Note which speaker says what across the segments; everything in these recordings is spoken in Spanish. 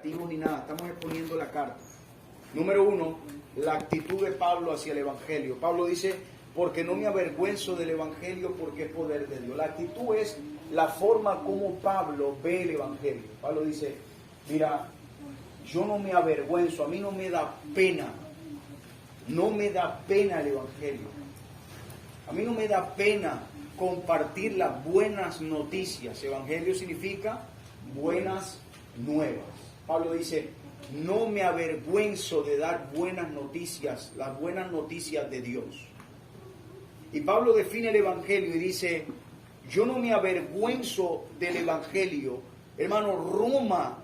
Speaker 1: Ni nada, estamos exponiendo la carta. Número 1, la actitud de Pablo hacia el Evangelio. Pablo dice, porque no me avergüenzo del Evangelio porque es poder de Dios. La actitud es la forma como Pablo ve el Evangelio. Pablo dice, mira, yo no me avergüenzo, a mí no me da pena. No me da pena el Evangelio. A mí no me da pena compartir las buenas noticias. Evangelio significa buenas nuevas. Pablo dice, no me avergüenzo de dar buenas noticias, las buenas noticias de Dios. Y Pablo define el Evangelio y dice, yo no me avergüenzo del Evangelio. Hermano, Roma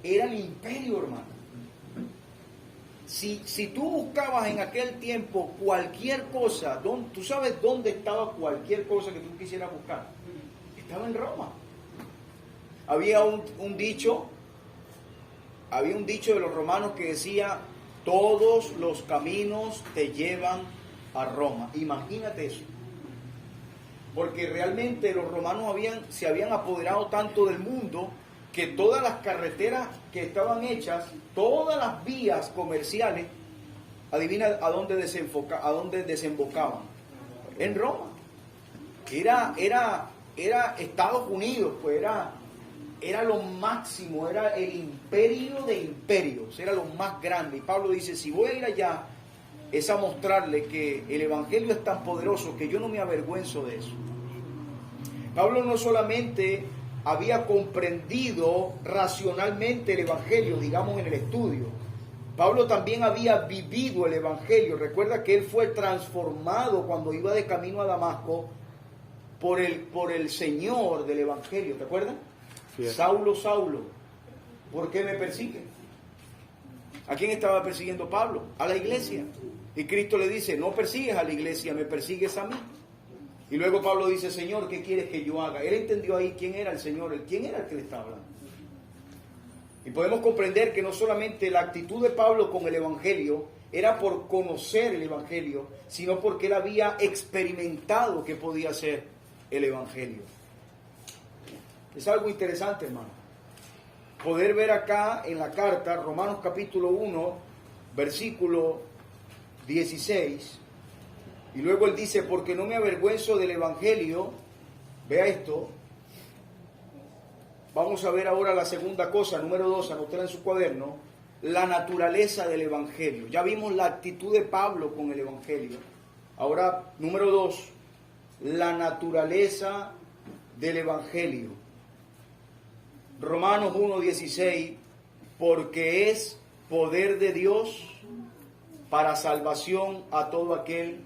Speaker 1: era el imperio, hermano. Si tú buscabas en aquel tiempo cualquier cosa, tú sabes dónde estaba cualquier cosa que tú quisieras buscar. Estaba en Roma. Había un dicho de los romanos que decía, todos los caminos te llevan a Roma. Imagínate eso. Porque realmente los romanos se habían apoderado tanto del mundo que todas las carreteras que estaban hechas, todas las vías comerciales, adivina a dónde desembocaban. En Roma. Era Estados Unidos, pues era lo máximo, era el imperio de imperios, era lo más grande. Y Pablo dice, si voy a ir allá, es a mostrarle que el Evangelio es tan poderoso que yo no me avergüenzo de eso. Pablo no solamente había comprendido racionalmente el Evangelio, digamos en el estudio, Pablo también había vivido el Evangelio. Recuerda que él fue transformado cuando iba de camino a Damasco por el Señor del Evangelio, ¿te acuerdas? Sí. Saulo, Saulo, ¿por qué me persigues? ¿A quién estaba persiguiendo Pablo? A la iglesia. Y Cristo le dice, no persigues a la iglesia, me persigues a mí. Y luego Pablo dice, Señor, ¿qué quieres que yo haga? Él entendió ahí quién era el Señor, quién era el que le estaba hablando. Y podemos comprender que no solamente la actitud de Pablo con el Evangelio era por conocer el Evangelio, sino porque él había experimentado que podía ser el Evangelio. Es algo interesante, hermano. Poder ver acá en la carta, Romanos capítulo 1, versículo 16, y luego él dice, porque no me avergüenzo del Evangelio. Vea esto. Vamos a ver ahora la segunda cosa, número 2, anotarla en su cuaderno, la naturaleza del Evangelio. Ya vimos la actitud de Pablo con el Evangelio. Ahora, número 2, la naturaleza del Evangelio. Romanos 1:16, porque es poder de Dios para salvación a todo aquel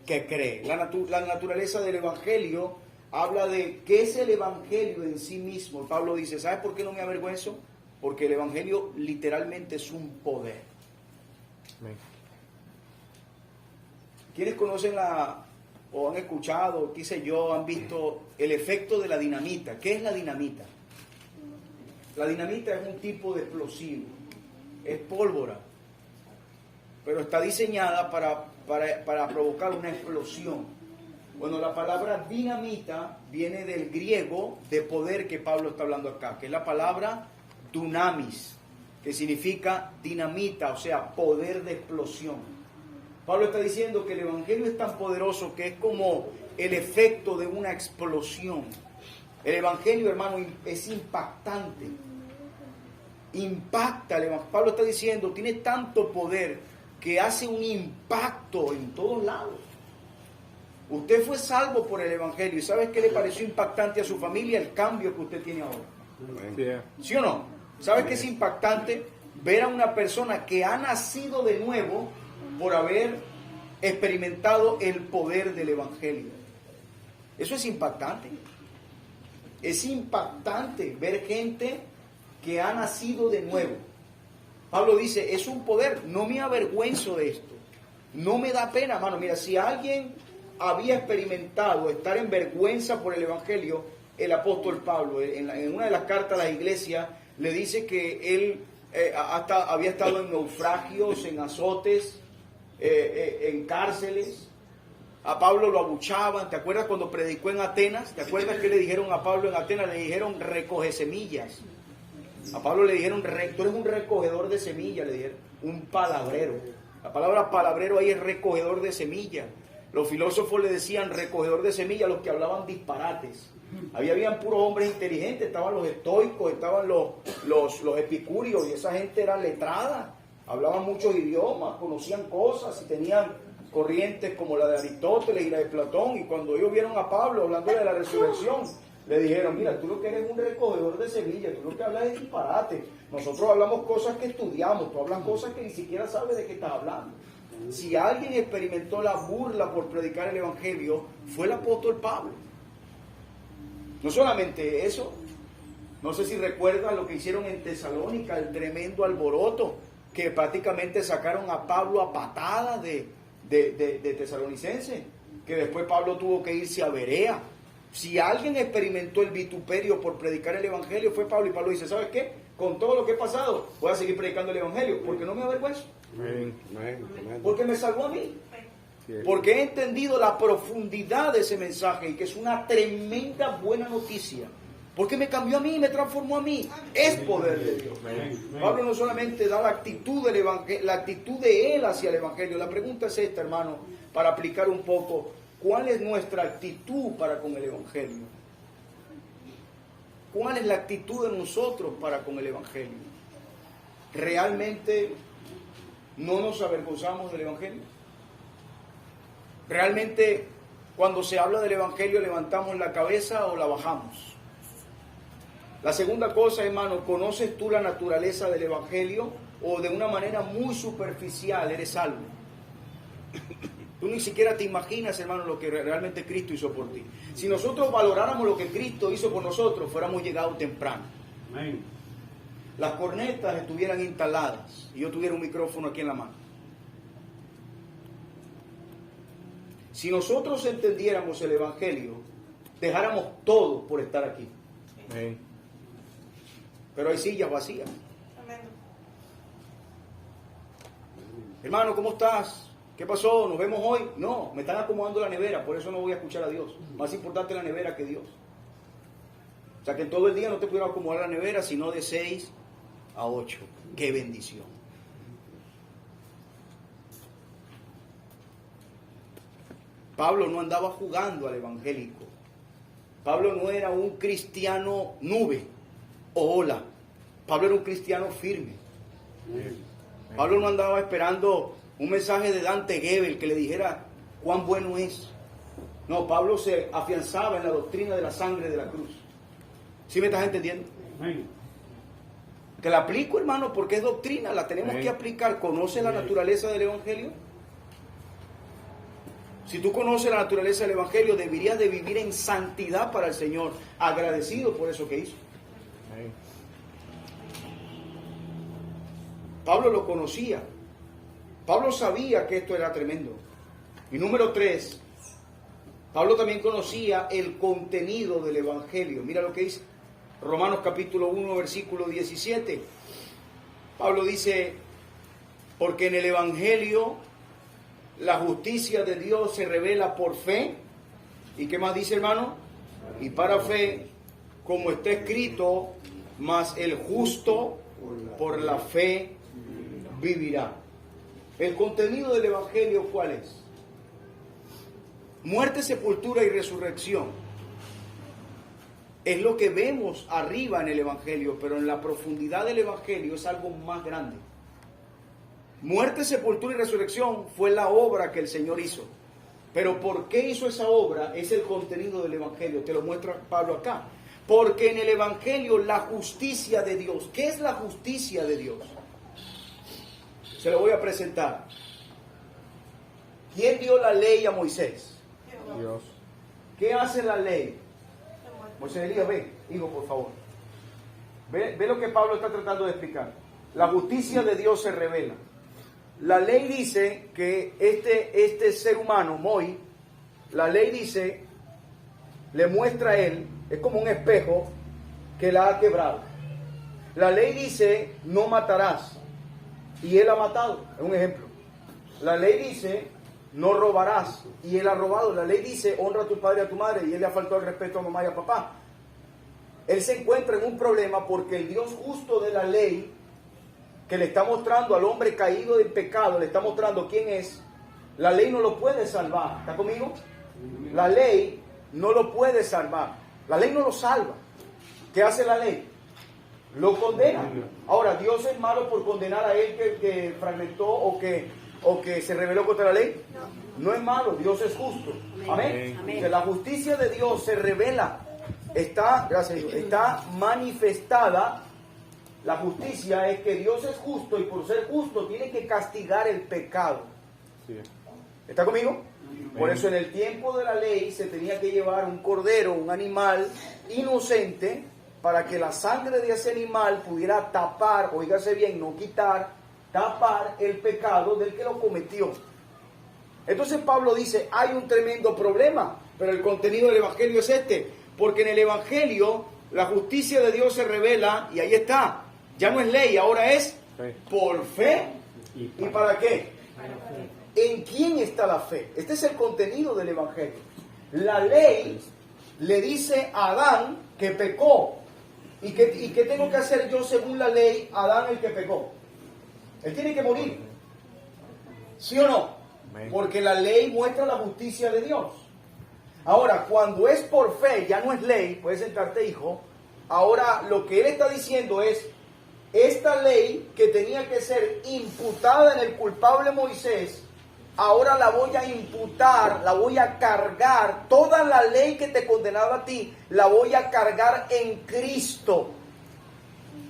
Speaker 1: que cree. La naturaleza del Evangelio habla de qué es el Evangelio en sí mismo. Pablo dice, ¿sabes por qué no me avergüenzo? Porque el Evangelio literalmente es un poder. ¿Quiénes conocen o han escuchado, qué sé yo, han visto el efecto de la dinamita? ¿Qué es la dinamita? La dinamita es un tipo de explosivo, es pólvora, pero está diseñada para provocar una explosión. Bueno, la palabra dinamita viene del griego de poder que Pablo está hablando acá, que es la palabra dunamis, que significa dinamita, o sea, poder de explosión. Pablo está diciendo que el Evangelio es tan poderoso que es como el efecto de una explosión. El Evangelio, hermano, es impactante. Impacta el Evangelio. Pablo está diciendo, tiene tanto poder que hace un impacto en todos lados. Usted fue salvo por el Evangelio y ¿sabes qué le pareció impactante a su familia? El cambio que usted tiene ahora. ¿Sí o no? ¿Sabes qué es impactante? Ver a una persona que ha nacido de nuevo por haber experimentado el poder del Evangelio. Eso es impactante. Es impactante ver gente que ha nacido de nuevo. Pablo dice, es un poder, no me avergüenzo de esto. No me da pena, hermano. Mira, si alguien había experimentado estar en vergüenza por el Evangelio, el apóstol Pablo, en una de las cartas a la iglesia, le dice que él había estado en naufragios, en azotes, en cárceles. A Pablo lo abuchaban. ¿Te acuerdas cuando predicó en Atenas? ¿Te acuerdas que le dijeron a Pablo en Atenas? Le dijeron, recoge semillas. A Pablo le dijeron, tú eres un recogedor de semillas, le dijeron, un palabrero. La palabra palabrero ahí es recogedor de semillas. Los filósofos le decían recogedor de semillas, los que hablaban disparates. Habían puros hombres inteligentes, estaban los estoicos, estaban los epicúreos, y esa gente era letrada, hablaban muchos idiomas, conocían cosas y tenían corrientes como la de Aristóteles y la de Platón. Y cuando ellos vieron a Pablo hablando de la resurrección, le dijeron, mira, tú lo que eres un recogedor de semillas, tú lo que hablas es disparate. Nosotros hablamos cosas que estudiamos, tú hablas cosas que ni siquiera sabes de qué estás hablando. Si alguien experimentó la burla por predicar el Evangelio, fue el apóstol Pablo. No solamente eso, no sé si recuerdan lo que hicieron en Tesalónica, el tremendo alboroto, que prácticamente sacaron a Pablo a patadas de Tesalonicense, que después Pablo tuvo que irse a Berea. Si alguien experimentó el vituperio por predicar el Evangelio, fue Pablo. Y Pablo dice, ¿sabes qué? Con todo lo que he pasado, voy a seguir predicando el Evangelio, porque no me avergüenzo. Porque me salvó a mí. Porque he entendido la profundidad de ese mensaje y que es una tremenda buena noticia. Porque me cambió a mí y me transformó a mí. Es poder de Dios. Pablo no solamente da la actitud del evangelio, la actitud de él hacia el Evangelio. La pregunta es esta, hermano, para aplicar un poco. ¿Cuál es nuestra actitud para con el Evangelio? ¿Cuál es la actitud de nosotros para con el Evangelio? ¿Realmente no nos avergonzamos del Evangelio? ¿Realmente cuando se habla del Evangelio levantamos la cabeza o la bajamos? La segunda cosa, hermano, ¿conoces tú la naturaleza del Evangelio o de una manera muy superficial eres salvo? Tú ni siquiera te imaginas, hermano, lo que realmente Cristo hizo por ti. Si nosotros valoráramos lo que Cristo hizo por nosotros, fuéramos llegado temprano. Amén. Las cornetas estuvieran instaladas y yo tuviera un micrófono aquí en la mano. Si nosotros entendiéramos el Evangelio, dejáramos todo por estar aquí. Amén. Pero hay sillas vacías. Amén. Hermano, ¿cómo estás? ¿Qué pasó? ¿Nos vemos hoy? No, me están acomodando la nevera, por eso no voy a escuchar a Dios. Más importante la nevera que Dios. O sea que en todo el día no te pudieron acomodar la nevera, sino de 6 a 8. ¡Qué bendición! Pablo no andaba jugando al evangélico. Pablo no era un cristiano nube o ola. Pablo era un cristiano firme. Pablo no andaba esperando un mensaje de Dante Gebel que le dijera cuán bueno es. No, Pablo se afianzaba en la doctrina de la sangre de la cruz. ¿Sí me estás entendiendo? Te la aplico, hermano, porque es doctrina, la tenemos que aplicar. ¿Conoces la naturaleza del Evangelio? Si tú conoces la naturaleza del Evangelio, deberías de vivir en santidad para el Señor, agradecido por eso que hizo. Pablo lo conocía. Pablo sabía que esto era tremendo. Y número 3, Pablo también conocía el contenido del Evangelio. Mira lo que dice Romanos capítulo 1, versículo 17. Pablo dice, porque en el Evangelio la justicia de Dios se revela por fe. ¿Y qué más dice, hermano? Y para fe, como está escrito, mas el justo por la fe vivirá. El contenido del Evangelio, ¿cuál es? Muerte, sepultura y resurrección. Es lo que vemos arriba en el Evangelio, pero en la profundidad del Evangelio es algo más grande. Muerte, sepultura y resurrección fue la obra que el Señor hizo. Pero ¿por qué hizo esa obra? Es el contenido del Evangelio. Te lo muestra Pablo acá. Porque en el Evangelio la justicia de Dios. ¿Qué es la justicia de Dios? Se lo voy a presentar. ¿Quién dio la ley a Moisés?
Speaker 2: Dios.
Speaker 1: ¿Qué hace la ley? Moisés Elías, ve, hijo, por favor. Ve lo que Pablo está tratando de explicar. La justicia de Dios se revela. La ley dice que este ser humano, Moy, la ley dice, le muestra a él, es como un espejo que la ha quebrado. La ley dice, no matarás. Y él ha matado, es un ejemplo. La ley dice, no robarás, y él ha robado. La ley dice, honra a tu padre y a tu madre, y él le ha faltado el respeto a mamá y a papá. él se encuentra en un problema porque el Dios justo de la ley, que le está mostrando al hombre caído del pecado, le está mostrando quién es, la ley no lo puede salvar. ¿Está conmigo? La ley no lo puede salvar. La ley no lo salva. ¿Qué hace la ley? Lo condena. Ahora, ¿Dios es malo por condenar a él que fragmentó o que se rebeló contra la ley? No es malo, Dios es justo. Amén. Que la justicia de Dios se revela, está manifestada. La justicia es que Dios es justo y por ser justo tiene que castigar el pecado. ¿Está conmigo? Por eso en el tiempo de la ley se tenía que llevar un cordero, un animal inocente, para que la sangre de ese animal pudiera tapar, oígase bien, no quitar, tapar el pecado del que lo cometió. Entonces Pablo dice, hay un tremendo problema, pero el contenido del Evangelio es este, porque en el Evangelio la justicia de Dios se revela y ahí está, ya no es ley, ahora es por fe. ¿Y para qué? ¿En quién está la fe? Este es el contenido del Evangelio. La ley le dice a Adán que pecó. ¿Y qué tengo que hacer yo según la ley, Adán el que pecó? Él tiene que morir. ¿Sí o no? Porque la ley muestra la justicia de Dios. Ahora, cuando es por fe, ya no es ley, puedes sentarte, hijo. Ahora, lo que él está diciendo es, esta ley que tenía que ser imputada en el culpable Moisés, ahora la voy a imputar, la voy a cargar, toda la ley que te condenaba a ti, la voy a cargar en Cristo,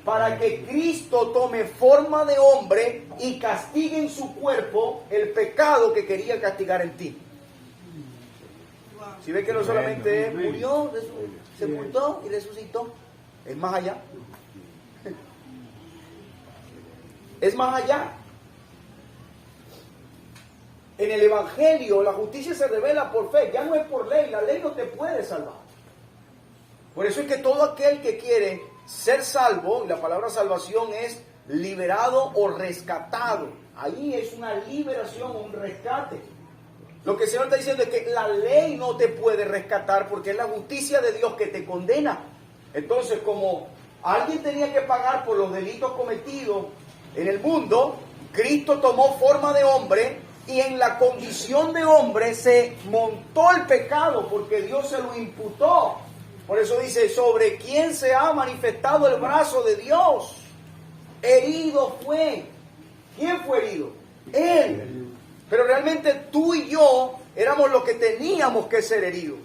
Speaker 1: para que Cristo tome forma de hombre y castigue en su cuerpo el pecado que quería castigar en ti. Si ves que no solamente murió, sepultó y resucitó, es más allá. Es más allá. En el Evangelio la justicia se revela por fe, ya no es por ley, la ley no te puede salvar. Por eso es que todo aquel que quiere ser salvo, y la palabra salvación es liberado o rescatado, ahí es una liberación, un rescate. Lo que el Señor está diciendo es que la ley no te puede rescatar porque es la justicia de Dios que te condena. Entonces, como alguien tenía que pagar por los delitos cometidos en el mundo, Cristo tomó forma de hombre y en la condición de hombre se montó el pecado porque Dios se lo imputó. Por eso dice, sobre quién se ha manifestado el brazo de Dios. Herido fue. ¿Quién fue herido? Él. Pero realmente tú y yo éramos los que teníamos que ser heridos.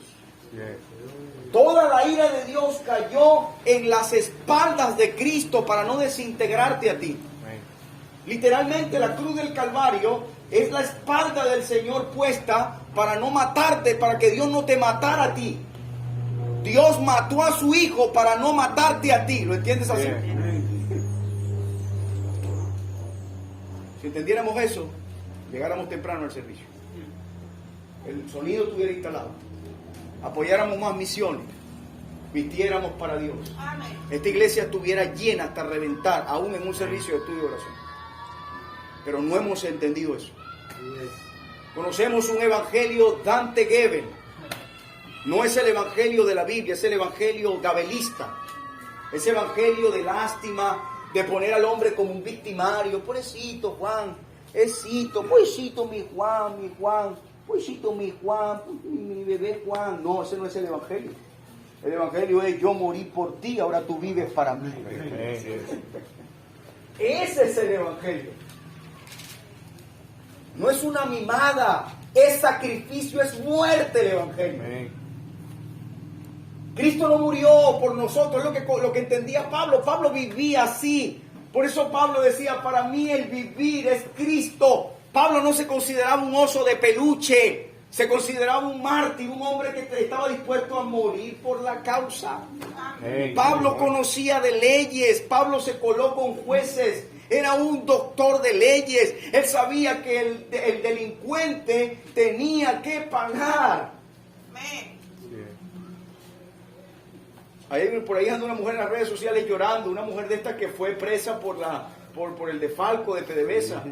Speaker 1: Toda la ira de Dios cayó en las espaldas de Cristo para no desintegrarte a ti. Literalmente la cruz del Calvario es la espalda del Señor puesta para no matarte, para que Dios no te matara a ti. Dios mató a su Hijo para no matarte a ti. ¿Lo entiendes así? Si entendiéramos eso, llegáramos temprano al servicio. El sonido estuviera instalado. Apoyáramos más misiones. Vistiéramos para Dios. Esta iglesia estuviera llena hasta reventar, aún en un servicio de estudio de oración. Pero no hemos entendido eso. Conocemos un evangelio Dante Gebel. No es el evangelio de la Biblia, es el evangelio gabelista. Es evangelio de lástima, de poner al hombre como un victimario. Pobrecito Juan, pobrecito mi Juan, pobrecito mi Juan, mi bebé Juan. No, ese no es el evangelio. El evangelio es: yo morí por ti, ahora tú vives para mí. Ese es el evangelio. No es una mimada, es sacrificio, es muerte el evangelio. Cristo no murió por nosotros, es lo que entendía Pablo. Pablo vivía así. Por eso Pablo decía: para mí el vivir es Cristo. Pablo no se consideraba un oso de peluche, se consideraba un mártir, un hombre que estaba dispuesto a morir por la causa. Pablo conocía de leyes, Pablo se coló con jueces, era un doctor de leyes. Él sabía que el delincuente tenía que pagar. Por ahí anda una mujer en las redes sociales llorando, una mujer de estas que fue presa por el defalco de PDVSA.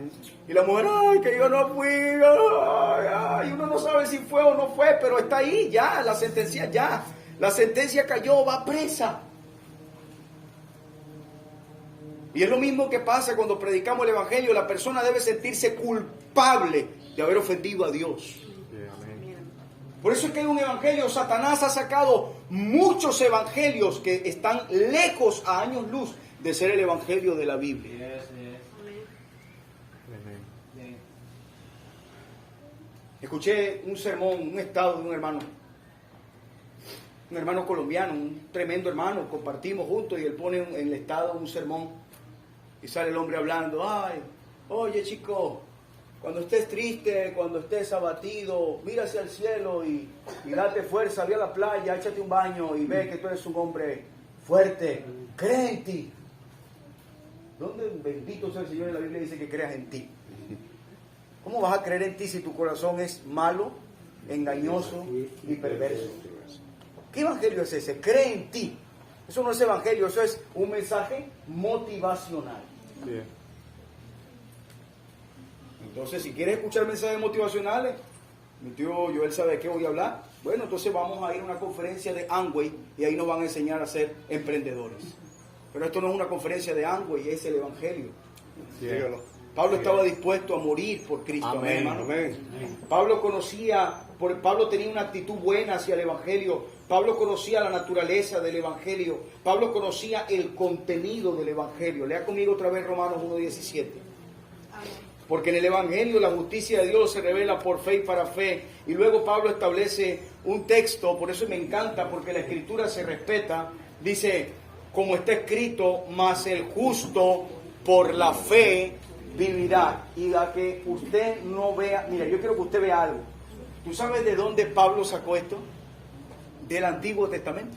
Speaker 1: Y la mujer: ay, que yo no fui, ay, uno no sabe si fue o no fue, pero está ahí ya, la sentencia cayó, va presa. Y es lo mismo que pasa cuando predicamos el evangelio. La persona debe sentirse culpable de haber ofendido a Dios. Por eso es que hay un evangelio. Satanás ha sacado muchos evangelios que están lejos a años luz de ser el evangelio de la Biblia. Escuché un sermón, un estado de un hermano colombiano, un tremendo hermano, compartimos juntos y él pone en el estado un sermón y sale el hombre hablando, ay, oye chico, cuando estés triste, cuando estés abatido, mira hacia el cielo y date fuerza, ve a la playa, échate un baño y ve que tú eres un hombre fuerte, cree en ti. ¿Dónde bendito sea el Señor en la Biblia dice que creas en ti? ¿Cómo vas a creer en ti si tu corazón es malo, engañoso y perverso? ¿Qué evangelio es ese? Cree en ti. Eso no es evangelio, eso es un mensaje motivacional. Bien. Entonces, si quieres escuchar mensajes motivacionales, mi tío Joel sabe de qué voy a hablar. Bueno, entonces vamos a ir a una conferencia de Amway y ahí nos van a enseñar a ser emprendedores. Pero esto no es una conferencia de Amway, es el evangelio. Dígalo. Pablo estaba dispuesto a morir por Cristo. Amén, hermano. Amén. Pablo tenía una actitud buena hacia el evangelio. Pablo conocía la naturaleza del evangelio. Pablo conocía el contenido del evangelio. Lea conmigo otra vez Romanos 1:17. Porque en el evangelio la justicia de Dios se revela por fe y para fe. Y luego Pablo establece un texto, por eso me encanta, porque la escritura se respeta. Dice, como está escrito, mas el justo por la fe vivirá. Y a que usted no vea, mira, yo quiero que usted vea algo. ¿Tú sabes de dónde Pablo sacó esto? Del Antiguo Testamento.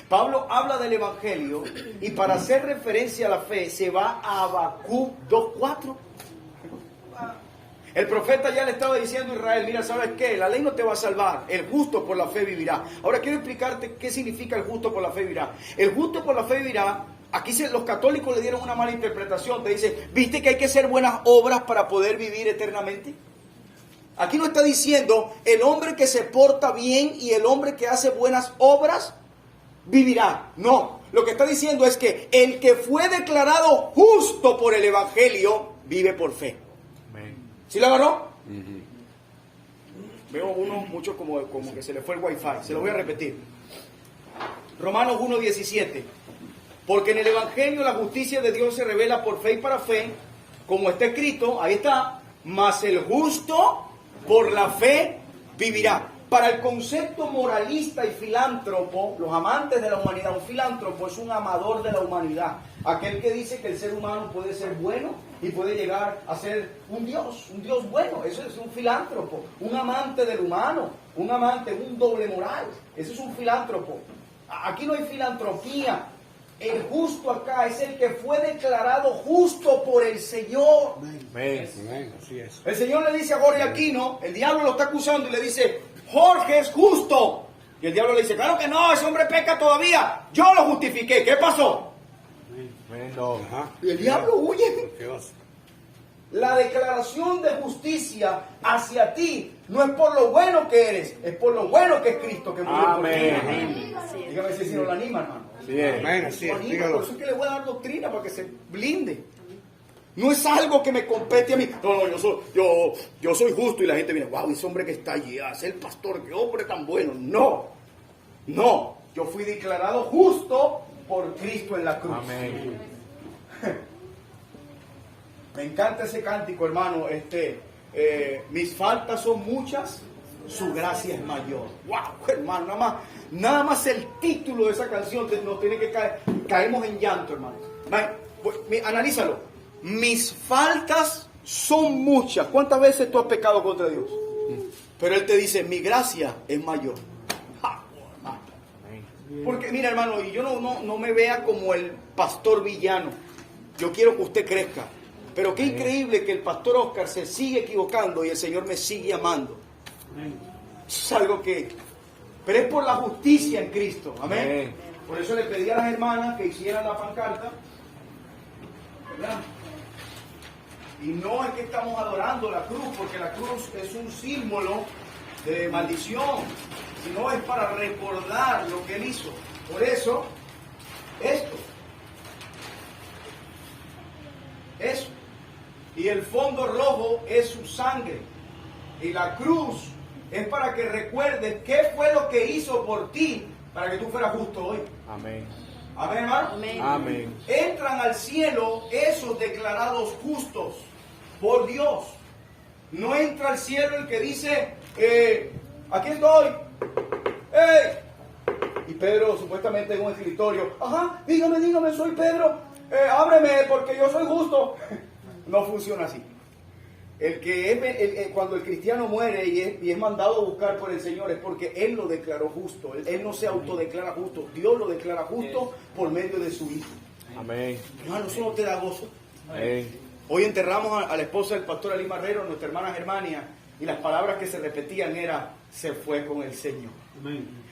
Speaker 1: Pablo habla del evangelio y para hacer referencia a la fe se va a Habacuc 2:4. El profeta ya le estaba diciendo a Israel, mira, ¿sabes qué? La ley no te va a salvar, el justo por la fe vivirá. Ahora quiero explicarte qué significa el justo por la fe vivirá. El justo por la fe vivirá, aquí los católicos le dieron una mala interpretación, te dice, ¿viste que hay que hacer buenas obras para poder vivir eternamente? Aquí no está diciendo, el hombre que se porta bien y el hombre que hace buenas obras vivirá. No, lo que está diciendo es que el que fue declarado justo por el evangelio vive por fe. ¿Sí lo agarró? Veo muchos como que se le fue el wifi. Se lo voy a repetir. Romanos 1:17. Porque en el evangelio la justicia de Dios se revela por fe y para fe, como está escrito, ahí está, mas el justo por la fe vivirá. Para el concepto moralista y filántropo, los amantes de la humanidad, un filántropo es un amador de la humanidad. Aquel que dice que el ser humano puede ser bueno y puede llegar a ser un Dios bueno. Eso es un filántropo, un amante del humano, un doble moral. Eso es un filántropo. Aquí no hay filantropía. El justo acá es el que fue declarado justo por el Señor.
Speaker 2: Amén. Así es.
Speaker 1: El Señor le dice a Jorge Aquino, el diablo lo está acusando y le dice, Jorge es justo. Y el diablo le dice, claro que no, ese hombre peca todavía. Yo lo justifiqué. ¿Qué pasó? Y el diablo huye. La declaración de justicia hacia ti no es por lo bueno que eres, es por lo bueno que es Cristo que murió por ti. Dígame si no lo anima, hermano.
Speaker 2: Amén.
Speaker 1: Así es, por eso es que le voy a dar doctrina para que se blinde. No es algo que me compete a mí. No, yo soy justo y la gente viene, wow, ese hombre que está allí, es el pastor, qué hombre tan bueno. No, yo fui declarado justo por Cristo en la cruz.
Speaker 2: Amén.
Speaker 1: Me encanta ese cántico, hermano. Mis faltas son muchas, su gracia es mayor. Wow, hermano, nada más el título de esa canción nos tiene que caer. Caemos en llanto, hermano. Analízalo. Mis faltas son muchas. ¿Cuántas veces tú has pecado contra Dios? Pero Él te dice, mi gracia es mayor. Porque mira, hermano, y yo no me vea como el pastor villano. Yo quiero que usted crezca. Pero qué increíble que el pastor Oscar se sigue equivocando y el Señor me sigue amando. Es algo que... Pero es por la justicia en Cristo. Amén. Por eso le pedí a las hermanas que hicieran la pancarta. ¿Verdad? Y no es que estamos adorando la cruz, porque la cruz es un símbolo de maldición, sino es para recordar lo que Él hizo. Por eso, esto. Eso. Y el fondo rojo es su sangre. Y la cruz es para que recuerdes qué fue lo que hizo por ti para que tú fueras justo hoy.
Speaker 2: Amén.
Speaker 1: Amén, hermano.
Speaker 3: Amén.
Speaker 2: Amén.
Speaker 1: Entran al cielo esos declarados justos por Dios. No entra al cielo el que dice, aquí estoy. ¡Ey! Y Pedro supuestamente en un escritorio, ajá, dígame, soy Pedro, ábreme porque yo soy justo. No funciona así. El que es, cuando el cristiano muere y es mandado a buscar por el Señor es porque Él lo declaró justo. Él no se autodeclara justo. Dios lo declara justo por medio de su Hijo.
Speaker 2: Amén.
Speaker 1: Hermano, eso no te da gozo.
Speaker 2: Amén.
Speaker 1: Hoy enterramos a la esposa del pastor Ali Marrero, nuestra hermana Germania, y las palabras que se repetían era, se fue con el Señor.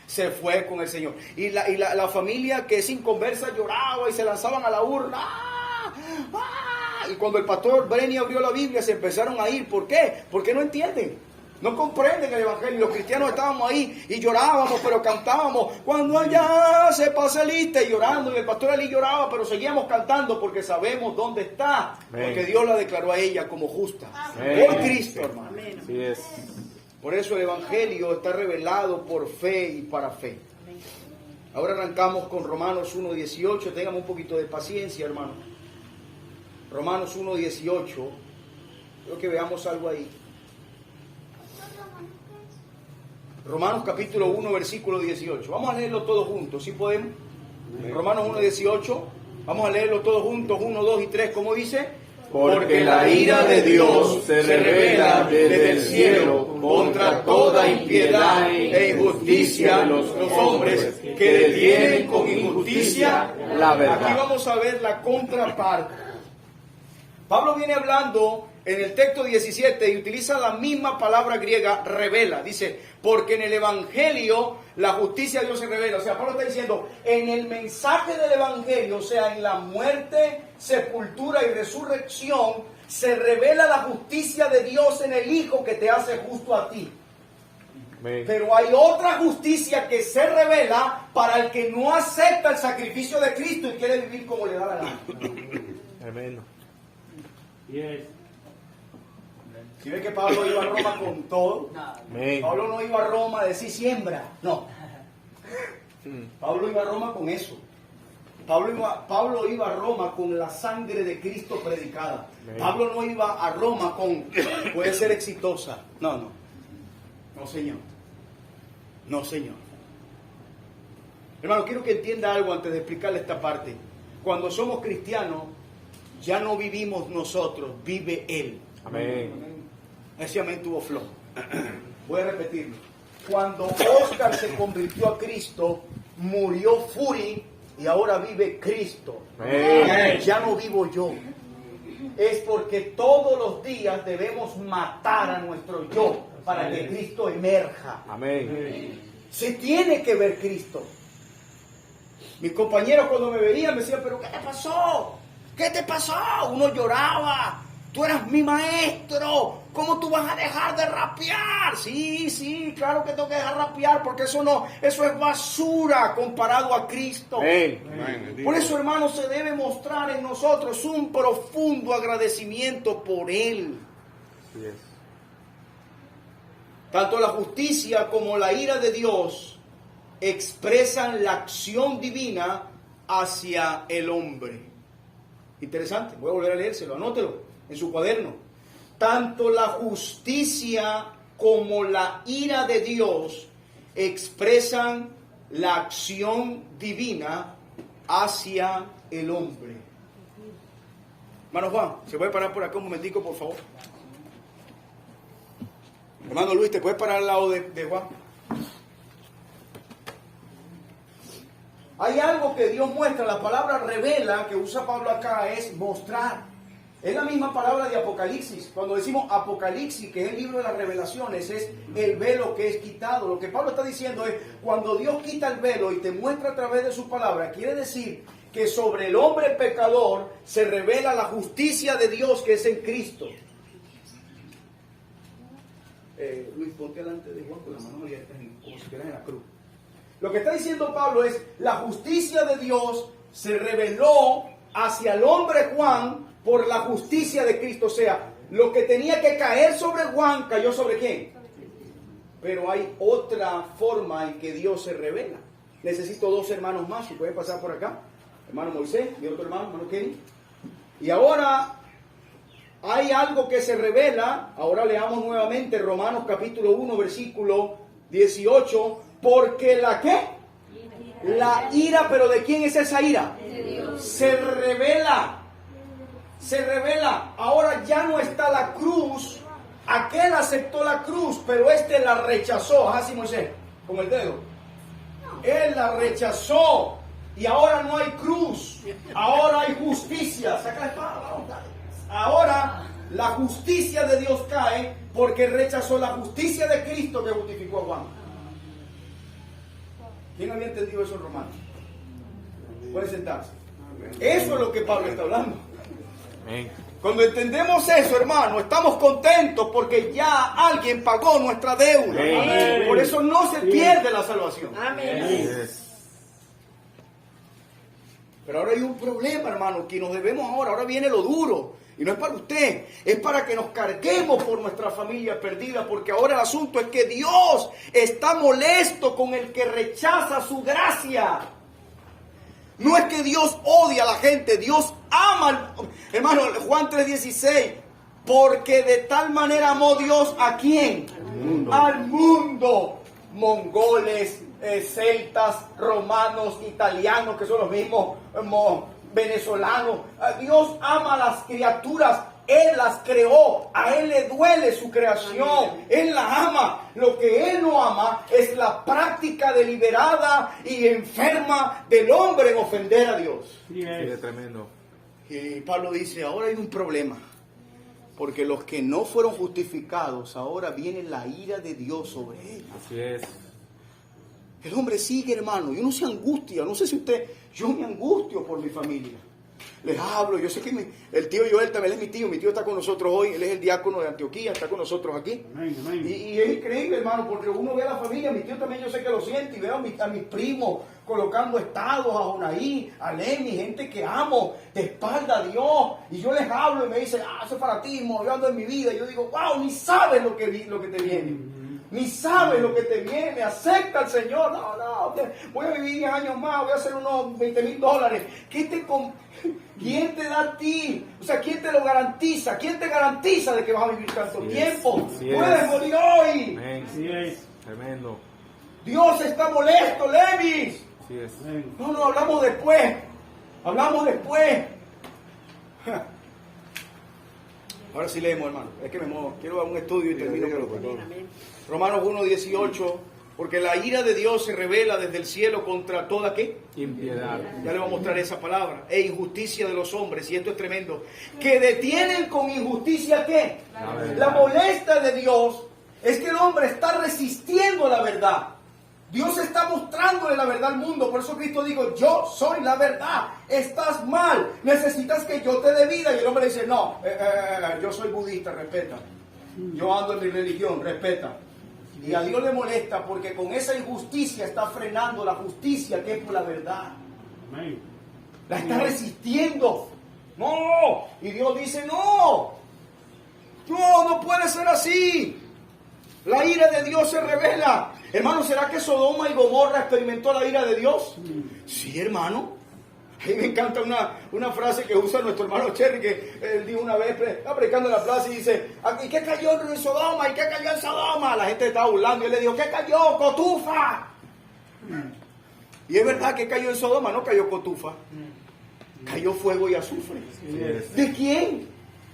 Speaker 1: Se fue con el Señor. Y la familia que sin conversa lloraba y se lanzaban a la urna. ¡Ah! ¡Ah! Y cuando el pastor Brenny abrió la Biblia se empezaron a ir. ¿Por qué? Porque no entienden. No comprenden el Evangelio. Los cristianos estábamos ahí y llorábamos, pero cantábamos. Cuando allá se pase lista y llorando. Y el pastor Ali lloraba, pero seguíamos cantando porque sabemos dónde está.
Speaker 2: Amén.
Speaker 1: Porque Dios la declaró a ella como justa.
Speaker 2: Amén.
Speaker 1: Por Cristo, hermano.
Speaker 3: Amén.
Speaker 2: Así es.
Speaker 1: Por eso el Evangelio está revelado por fe y para fe. Ahora arrancamos con Romanos 1:18. Tengamos un poquito de paciencia, hermano. Romanos 1:18. Creo que veamos algo ahí. Romanos capítulo 1, versículo 18. Vamos a leerlo todos juntos, ¿sí podemos? Romanos 1:18. Vamos a leerlo todos juntos, 1, 2 y 3. ¿Cómo dice?
Speaker 4: Porque la ira de Dios se revela desde el cielo contra toda impiedad e injusticia de los hombres que detienen con injusticia la verdad.
Speaker 1: Aquí vamos a ver la contraparte. Pablo viene hablando en el texto 17 y utiliza la misma palabra griega, revela. Dice, porque en el Evangelio la justicia de Dios se revela. O sea, Pablo está diciendo, en el mensaje del Evangelio, o sea, en la muerte, sepultura y resurrección, se revela la justicia de Dios en el Hijo que te hace justo a ti.
Speaker 2: Amén.
Speaker 1: Pero hay otra justicia que se revela para el que no acepta el sacrificio de Cristo y quiere vivir como le da la gana.
Speaker 2: Amén.
Speaker 1: Si ves que Pablo iba a Roma con todo,
Speaker 2: Amén.
Speaker 1: Pablo no iba a Roma a decir siembra, no. Pablo iba a Roma con eso. Pablo iba a Roma con la sangre de Cristo predicada.
Speaker 2: Amén.
Speaker 1: Pablo no iba a Roma con, puede ser exitosa. No, Señor. No, Señor. Hermano, quiero que entienda algo antes de explicarle esta parte. Cuando somos cristianos, ya no vivimos nosotros, vive Él.
Speaker 2: Amén.
Speaker 1: Ese amén tuvo flow. Voy a repetirlo. Cuando Oscar se convirtió a Cristo, murió Fury y ahora vive Cristo.
Speaker 2: Amén.
Speaker 1: Ya no vivo yo. Es porque todos los días debemos matar a nuestro yo para que Cristo emerja.
Speaker 2: Amén.
Speaker 1: Se tiene que ver Cristo. Mis compañeros cuando me veían me decían, pero ¿qué te pasó? ¿Qué te pasó? Uno lloraba. Tú eras mi maestro. ¿Cómo tú vas a dejar de rapear? Sí, claro que tengo que dejar de rapear porque eso es basura comparado a Cristo.
Speaker 2: Amén.
Speaker 1: Por eso, hermanos, se debe mostrar en nosotros un profundo agradecimiento por Él.
Speaker 2: Así es.
Speaker 1: Tanto la justicia como la ira de Dios expresan la acción divina hacia el hombre. Interesante, voy a volver a leérselo, anótelo en su cuaderno. Tanto la justicia como la ira de Dios expresan la acción divina hacia el hombre. Hermano Juan, ¿se puede parar por acá un momentico, por favor? Hermano Luis, ¿te puedes parar al lado de Juan? Hay algo que Dios muestra, la palabra revela que usa Pablo acá es mostrar. Es la misma palabra de Apocalipsis. Cuando decimos Apocalipsis, que es el libro de las revelaciones, es el velo que es quitado. Lo que Pablo está diciendo es, cuando Dios quita el velo y te muestra a través de su palabra, quiere decir que sobre el hombre pecador se revela la justicia de Dios que es en Cristo. Luis, ponte delante de Juan con la mano abierta, como si estuvieras en la cruz. Lo que está diciendo Pablo es, la justicia de Dios se reveló hacia el hombre Juan por la justicia de Cristo. O sea, lo que tenía que caer sobre Juan, ¿cayó sobre quién? Pero hay otra forma en que Dios se revela. Necesito 2 hermanos más, si pueden pasar por acá. Hermano Moisés y otro hermano Kenny. Y ahora hay algo que se revela. Ahora leamos nuevamente Romanos capítulo 1, versículo 18. Porque la ¿qué? La ira, pero ¿de quién es esa ira?
Speaker 3: De Dios.
Speaker 1: Se revela. Se revela. Ahora ya no está la cruz. Aquel aceptó la cruz, pero este la rechazó. Así Moisés, con el dedo. Él la rechazó. Y ahora no hay cruz. Ahora hay justicia. Saca la espada. Ahora la justicia de Dios cae porque rechazó la justicia de Cristo que justificó a Juan. ¿Quién había entendido eso en Romanos? Pueden sentarse. Eso es lo que Pablo está hablando.
Speaker 2: Amén.
Speaker 1: Cuando entendemos eso, hermano, estamos contentos porque ya alguien pagó nuestra deuda.
Speaker 2: Amén.
Speaker 1: Por eso no se pierde la salvación.
Speaker 2: Yes.
Speaker 1: Pero ahora hay un problema, hermano, que nos debemos ahora. Ahora viene lo duro. Y no es para usted, es para que nos carguemos por nuestra familia perdida. Porque ahora el asunto es que Dios está molesto con el que rechaza su gracia. No es que Dios odia a la gente, Dios ama. Hermano, Juan 3:16. Porque de tal manera amó Dios ¿a quién? Al mundo. Mongoles, celtas, romanos, italianos, que son los mismos, venezolanos. Dios ama a las criaturas. Él las creó. A Él le duele su creación. Él la ama. Lo que Él no ama es la práctica deliberada y enferma del hombre en ofender a Dios.
Speaker 2: Sí, es tremendo.
Speaker 1: Y Pablo dice, ahora hay un problema. Porque los que no fueron justificados, ahora viene la ira de Dios sobre ellos.
Speaker 2: Así es.
Speaker 1: El hombre sigue, hermano, y uno se angustia. No sé si usted, yo me angustio por mi familia. Les hablo, yo sé que el tío Joel también es mi tío está con nosotros hoy, él es el diácono de Antioquía, está con nosotros aquí. Y es increíble, hermano, porque uno ve a la familia, mi tío también yo sé que lo siente, y veo a mis primos colocando estados, a Jonaí, a Lemi, gente que amo, de espalda a Dios, y yo les hablo y me dicen, eso es fanatismo, yo ando en mi vida, y yo digo, wow, ni sabes lo que te viene. Ni sabes lo que te viene, acepta al Señor. No, voy a vivir 10 años más, voy a hacer unos $20,000. ¿Quién te da a ti? O sea, ¿quién te lo garantiza? ¿Quién te garantiza de que vas a vivir tanto tiempo? Puedes morir hoy.
Speaker 2: Amén.
Speaker 5: Así es.
Speaker 2: Tremendo.
Speaker 1: Dios está molesto, Levis.
Speaker 2: Así es.
Speaker 1: No, hablamos después. Ahora sí leemos, hermano. Es que quiero dar un estudio y termino con lo que Romanos 1:18. Porque la ira de Dios se revela desde el cielo contra toda ¿qué?
Speaker 2: Impiedad.
Speaker 1: Ya le voy a mostrar esa palabra. E injusticia de los hombres. Y esto es tremendo. Que detienen con injusticia ¿qué? La molestia de Dios es que el hombre está resistiendo la verdad. Dios está mostrándole la verdad al mundo. Por eso Cristo dijo, yo soy la verdad. Estás mal. Necesitas que yo te dé vida. Y el hombre dice, no, yo soy budista, respeta. Yo ando en mi religión, respeta. Y a Dios le molesta porque con esa injusticia está frenando la justicia que es la verdad. La está resistiendo. No. Y Dios dice, no, no puede ser así. La ira de Dios se revela. Hermano, ¿será que Sodoma y Gomorra experimentó la ira de Dios? Sí, hermano. A mí me encanta una frase que usa nuestro hermano Cherry, que él dijo una vez, estaba predicando en la plaza y dice, ¿y qué cayó en Sodoma? ¿Y qué cayó en Sodoma? La gente estaba burlando y él le dijo, ¿qué cayó? ¡Cotufa! Y es verdad que cayó en Sodoma, no cayó cotufa. Cayó fuego y azufre. ¿De quién?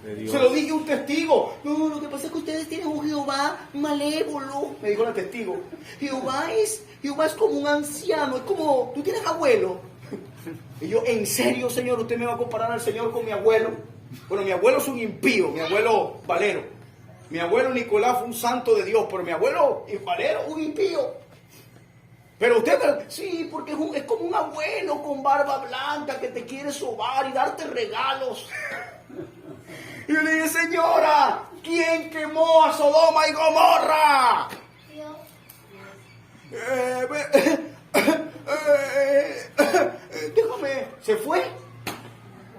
Speaker 2: De Dios.
Speaker 1: Se lo dije a un testigo. No, lo que pasa es que ustedes tienen un Jehová malévolo. Me dijo la testigo. Jehová es como un anciano, es como, tú tienes abuelo. Y yo, ¿en serio, Señor, usted me va a comparar al Señor con mi abuelo? Bueno, mi abuelo es un impío, mi abuelo Valero. Mi abuelo Nicolás fue un santo de Dios, pero mi abuelo Valero, un impío. Pero usted, sí, porque es como un abuelo con barba blanca que te quiere sobar y darte regalos. Y yo le dije, señora, ¿quién quemó a Sodoma y Gomorra? Déjame, se fue.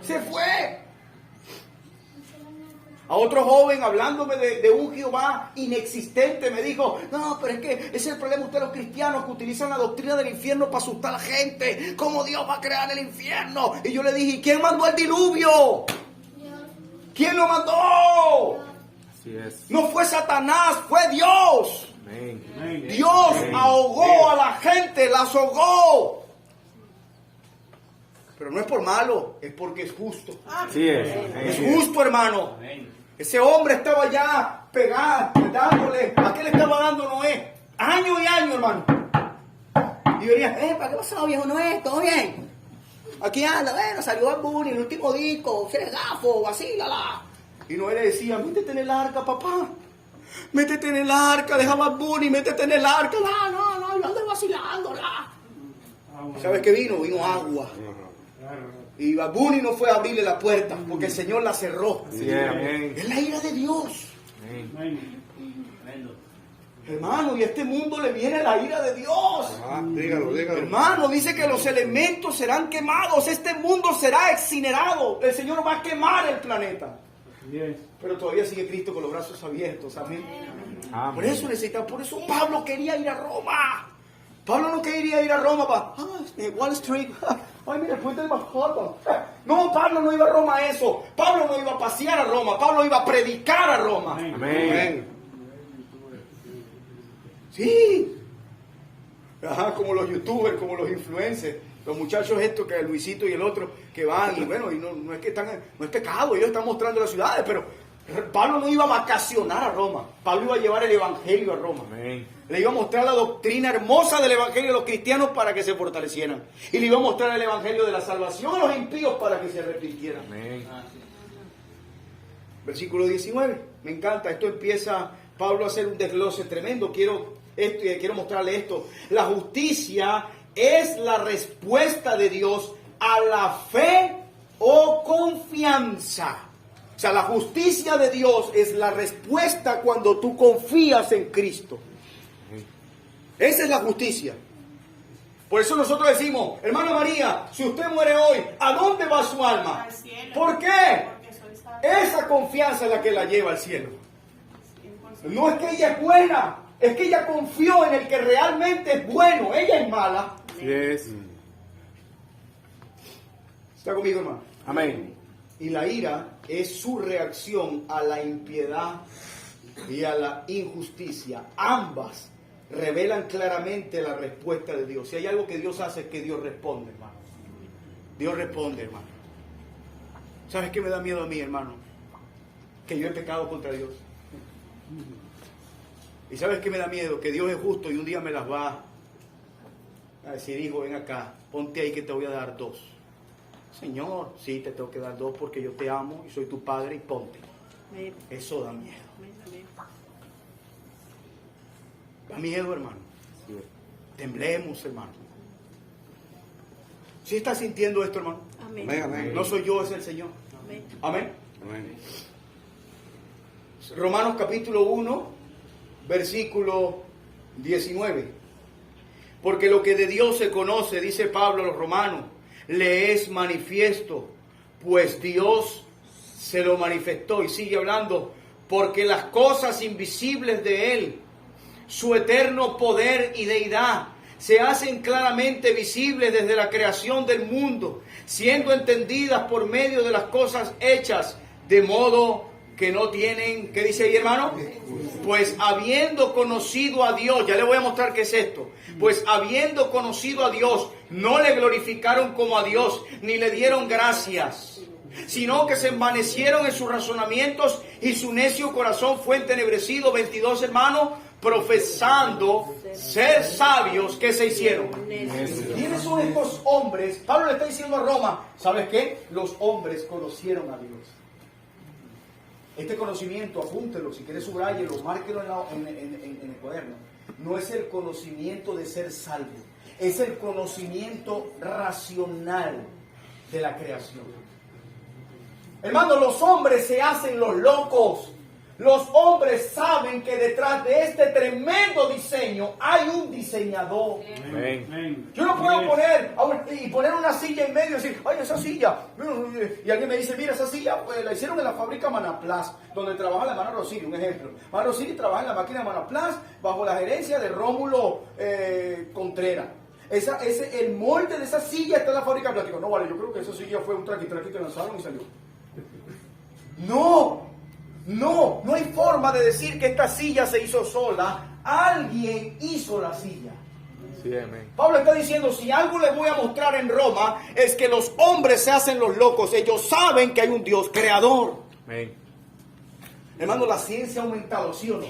Speaker 1: Se fue. A otro joven, hablándome de un Jehová inexistente, me dijo, no, pero es que ese es el problema de ustedes los cristianos, que utilizan la doctrina del infierno para asustar a la gente. ¿Cómo Dios va a crear el infierno? Y yo le dije, ¿quién mandó el diluvio? ¿Quién lo mandó?
Speaker 2: Así es.
Speaker 1: No fue Satanás, fue Dios.
Speaker 2: Amén.
Speaker 1: Dios
Speaker 2: Amén.
Speaker 1: ahogó a la gente, las ahogó. Pero no es por malo, es porque es justo.
Speaker 2: Así es.
Speaker 1: Es justo, hermano. Ese hombre estaba ya pegado, dándole. ¿A qué le estaba dando Noé? Año y año, hermano. Y yo diría, ¿para qué pasó, viejo Noé? ¿Todo bien? Aquí anda, bueno, salió Bad Bunny, el último disco, se eres gafo, así, la. Y Noé le decía, métete en el arca, papá. Métete en el arca, deja Bad Bunny, métete en el arca. No, yo ando vacilando, ¿Sabes qué vino? Vino agua. Y Bad Bunny no fue a abrirle la puerta porque el Señor la cerró.
Speaker 2: Sí, amén.
Speaker 1: Es la ira de Dios.
Speaker 2: Amén.
Speaker 1: Hermano, y a este mundo le viene la ira de Dios.
Speaker 4: Dígalo.
Speaker 1: Hermano, dice que los elementos serán quemados. Este mundo será incinerado. El Señor va a quemar el planeta. Pero todavía sigue Cristo con los brazos abiertos. Amén.
Speaker 2: Amén.
Speaker 1: Por eso Pablo quería ir a Roma. Pablo no quería ir a Roma para Wall Street. Ay, mira, el puente de Manhattan. No, Pablo no iba a Roma a eso. Pablo no iba a pasear a Roma. Pablo iba a predicar a Roma.
Speaker 2: Amén.
Speaker 1: Sí. Ajá, como los youtubers, como los influencers. Los muchachos estos, que Luisito y el otro, que van y bueno, y no es que están, no es pecado, ellos están mostrando las ciudades, pero Pablo no iba a vacacionar a Roma. Pablo iba a llevar el evangelio a Roma.
Speaker 2: Amén.
Speaker 1: Le iba a mostrar la doctrina hermosa del evangelio a los cristianos para que se fortalecieran. Y le iba a mostrar el evangelio de la salvación a los impíos para que se arrepintieran.
Speaker 2: Amén.
Speaker 1: Versículo 19. Me encanta. Esto empieza Pablo a hacer un desglose tremendo. Quiero mostrarle esto. La justicia es la respuesta de Dios a la fe o confianza. O sea, la justicia de Dios es la respuesta cuando tú confías en Cristo. Esa es la justicia. Por eso nosotros decimos, hermana María, si usted muere hoy, ¿a dónde va su alma?
Speaker 3: Al cielo.
Speaker 1: ¿Por qué?
Speaker 3: Porque soy salvo.
Speaker 1: Esa confianza es la que la lleva al cielo. No es que ella es buena, es que ella confió en el que realmente es bueno. Ella es mala.
Speaker 2: Así es.
Speaker 1: ¿Está conmigo, hermano?
Speaker 2: Amén.
Speaker 1: Y la ira es su reacción a la impiedad y a la injusticia. Ambas revelan claramente la respuesta de Dios. Si hay algo que Dios hace, es que Dios responde, hermano. Dios responde, hermano. ¿Sabes qué me da miedo a mí, hermano? Que yo he pecado contra Dios. ¿Y sabes qué me da miedo? Que Dios es justo y un día me las va a decir, hijo, ven acá, ponte ahí que te voy a dar 2. Señor, sí, te tengo que dar 2 porque yo te amo y soy tu padre y ponte. Eso da miedo. Da miedo, hermano. Temblemos, hermano. ¿Sí estás sintiendo esto, hermano?
Speaker 4: Amén.
Speaker 1: No soy yo, es el Señor.
Speaker 3: Amén.
Speaker 1: Amén.
Speaker 4: Amén.
Speaker 1: Romanos capítulo 1, versículo 19. Porque lo que de Dios se conoce, dice Pablo a los romanos, le es manifiesto, pues Dios se lo manifestó. Y sigue hablando, porque las cosas invisibles de Él, su eterno poder y deidad, se hacen claramente visibles desde la creación del mundo, siendo entendidas por medio de las cosas hechas, de modo que no tienen, ¿qué dice ahí, hermano? Pues habiendo conocido a Dios, ya le voy a mostrar qué es esto, pues habiendo conocido a Dios, no le glorificaron como a Dios, ni le dieron gracias, sino que se envanecieron en sus razonamientos y su necio corazón fue entenebrecido. 22, hermanos, profesando ser sabios, ¿qué se hicieron? ¿Quiénes son estos hombres? Pablo le está diciendo a Roma, ¿sabes qué? Los hombres conocieron a Dios. Este conocimiento, apúntelo, si quieres subrayelo, márquelo en el cuaderno. No es el conocimiento de ser salvo, es el conocimiento racional de la creación. Hermano, los hombres se hacen los locos. Los hombres saben que detrás de este tremendo diseño hay un diseñador.
Speaker 2: Amén.
Speaker 1: Yo no puedo poner una silla en medio y decir, ay, esa silla. Y alguien me dice, mira, esa silla pues, la hicieron en la fábrica Manaplas, donde trabaja la hermana Rosiri, un ejemplo. Hermana Rosiri trabaja en la máquina de Manaplas bajo la gerencia de Rómulo Contreras. El molde de esa silla está en la fábrica de plástico. No, vale, yo creo que esa silla fue un traqui que lanzaron y salió. No hay forma de decir que esta silla se hizo sola. Alguien hizo la silla.
Speaker 2: Sí, amén.
Speaker 1: Pablo está diciendo, si algo les voy a mostrar en Roma, es que los hombres se hacen los locos. Ellos saben que hay un Dios creador.
Speaker 2: Amén.
Speaker 1: Hermano, la ciencia ha aumentado, ¿sí o no?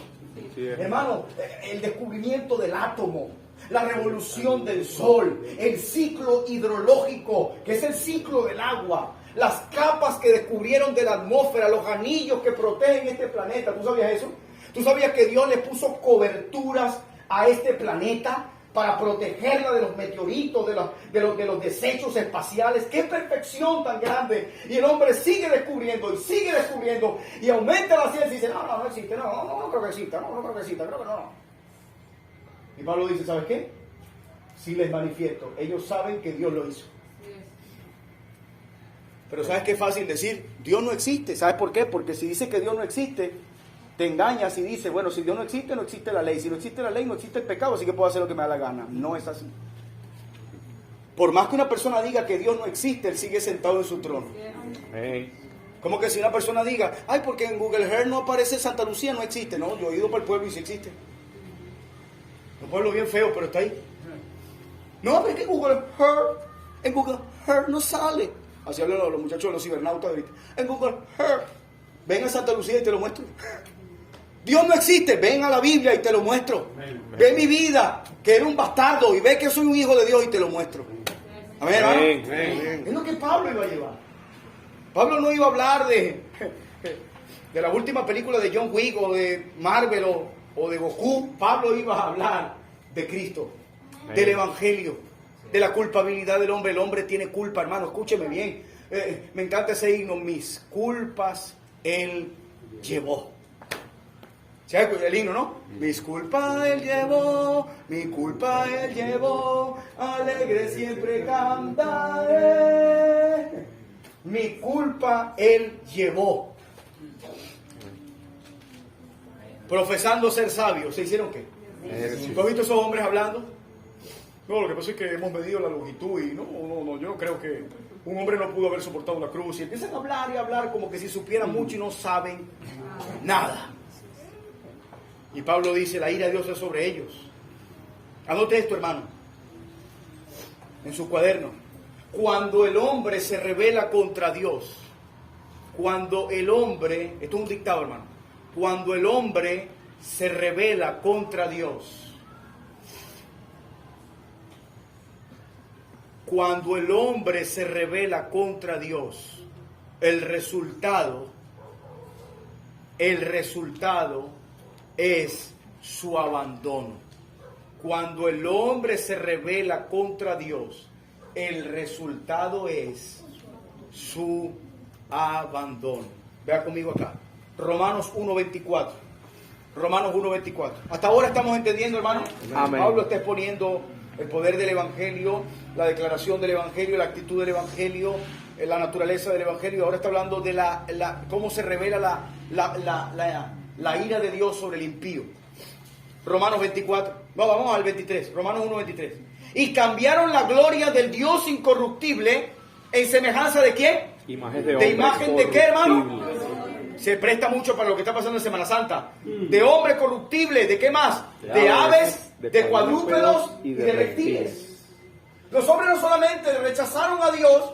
Speaker 2: Sí,
Speaker 1: Hermano, el descubrimiento del átomo, la revolución del sol, el ciclo hidrológico, que es el ciclo del agua, las capas que descubrieron de la atmósfera, los anillos que protegen este planeta. ¿Tú sabías eso? ¿Tú sabías que Dios le puso coberturas a este planeta para protegerla de los meteoritos, de los desechos espaciales? ¡Qué perfección tan grande! Y el hombre sigue descubriendo y aumenta la ciencia y dice, no existe, no creo que exista, no creo que exista, creo que no. Y Pablo dice, ¿sabes qué? Si les manifiesto, ellos saben que Dios lo hizo. Pero ¿sabes qué es fácil decir? Dios no existe. ¿Sabes por qué? Porque si dices que Dios no existe, te engañas y dices, bueno, si Dios no existe, no existe la ley. Si no existe la ley, no existe el pecado, así que puedo hacer lo que me da la gana. No es así. Por más que una persona diga que Dios no existe, Él sigue sentado en su trono.
Speaker 2: Amén.
Speaker 1: Como que si una persona diga, ay, porque en Google Earth no aparece Santa Lucía, no existe. No, yo he ido para el pueblo y sí existe. Un pueblo bien feo, pero está ahí. No, pero es que en Google Earth no sale. Así hablan los muchachos de los cibernautas ahorita. En Google Earth. Ven a Santa Lucía y te lo muestro. Dios no existe. Ven a la Biblia y te lo muestro. Ve mi vida, que era un bastardo, y ve que soy un hijo de Dios y te lo muestro. Amén, hermano. Es lo que Pablo iba a llevar. Pablo no iba a hablar de la última película de John Wick o de Marvel o de Goku. Pablo iba a hablar de Cristo, del Evangelio, de la culpabilidad del hombre. El hombre tiene culpa, hermano, escúcheme bien. Me encanta ese himno, mis culpas Él llevó. ¿Sabes el himno, no? Mis culpas Él llevó, mi culpa Él llevó, alegre siempre cantaré. Mi culpa Él llevó. Profesando ser sabios, ¿se hicieron qué? ¿Tú has visto esos hombres hablando? No, lo que pasa es que hemos medido la longitud y no, yo no creo que un hombre no pudo haber soportado la cruz. Y empiezan a hablar como que si supieran mucho y no saben nada. Y Pablo dice, la ira de Dios es sobre ellos. Anote esto, hermano, en su cuaderno. Cuando el hombre se rebela contra Dios, esto es un dictado, hermano. Cuando el hombre se rebela contra Dios, cuando el hombre se rebela contra Dios, el resultado es su abandono. Cuando el hombre se rebela contra Dios, el resultado es su abandono. Vea conmigo acá. Romanos 1:24. Romanos 1:24. Hasta ahora estamos entendiendo, hermano.
Speaker 2: Amén.
Speaker 1: Pablo está exponiendo el poder del Evangelio, la declaración del Evangelio, la actitud del Evangelio, la naturaleza del Evangelio. Ahora está hablando de cómo se revela la ira de Dios sobre el impío. Romanos 24. No, vamos al 23. Romanos 1:23. Y cambiaron la gloria del Dios incorruptible en semejanza de ¿quién?
Speaker 2: Imagen
Speaker 1: ¿De imagen de qué, hermano? Se presta mucho para lo que está pasando en Semana Santa. De hombre corruptible, ¿de qué más? De aves, de cuadrúpedos y de reptiles. Los hombres no solamente rechazaron a Dios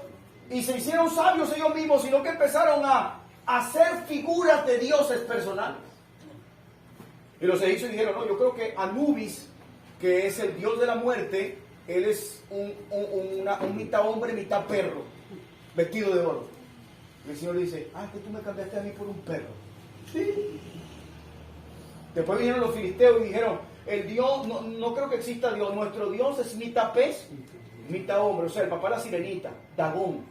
Speaker 1: y se hicieron sabios ellos mismos, sino que empezaron a hacer figuras de dioses personales. Y los egipcios dijeron, no, yo creo que Anubis, que es el dios de la muerte, él es un mitad hombre, mitad perro, vestido de oro. Y el Señor le dice, que tú me cambiaste a mí por un perro. Sí. Después vinieron los filisteos y dijeron, el Dios, no creo que exista Dios, nuestro Dios es mitad pez, mitad hombre, o sea, el papá de la sirenita, Dagón.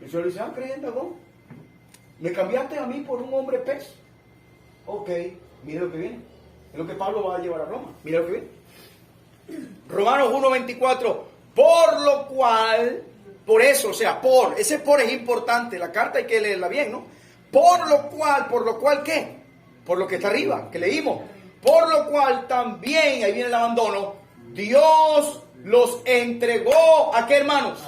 Speaker 1: Y el Señor le dice, ¿crees en Dagón? ¿Me cambiaste a mí por un hombre pez? Ok, mire lo que viene. Es lo que Pablo va a llevar a Roma. Mira lo que viene. Romanos 1:24. Por lo cual, por eso, o sea, ese por es importante. La carta hay que leerla bien, ¿no? Por lo cual, ¿qué? Por lo que está arriba, que leímos. Por lo cual también, ahí viene el abandono, Dios los entregó, ¿a qué, hermanos?